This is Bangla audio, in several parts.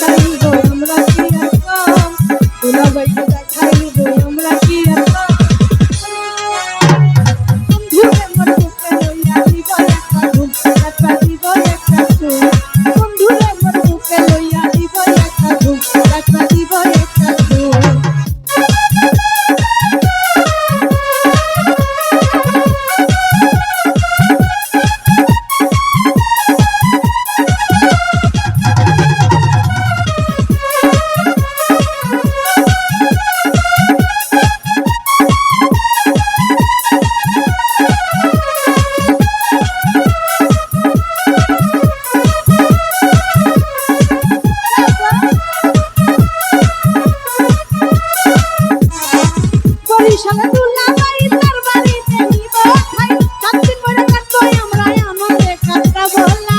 দেখাইব আমরা কি আর কম দুলাভাইকে দেখাইব আমরা কি আর কম বন্ধুরে মোর বুকে লইয়া দিব একটা ঘুম রাতটা দিব একটা ঘুম বন্ধুরে মোর বুকে লইয়া দিব একটা ঘুম রাতটা দিব একটা ঘুম বরিশালে দুলাভাই তার বাড়িতে নিব ভাই সাতদিন পরে কাটবো আমরা আনন্দে কাটাবো না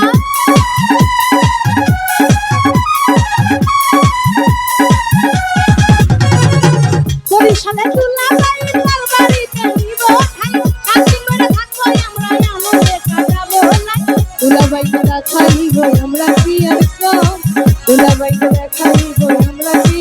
বরিশালে দুলাভাই তার বাড়িতে নিব ভাই সাতদিন পরে থাকবো আমরা আনন্দে কাটাবো না দুলাভাইকে দেখাইব আমরা কি আর কম দুলাভাইকে দেখাইব আমরা কি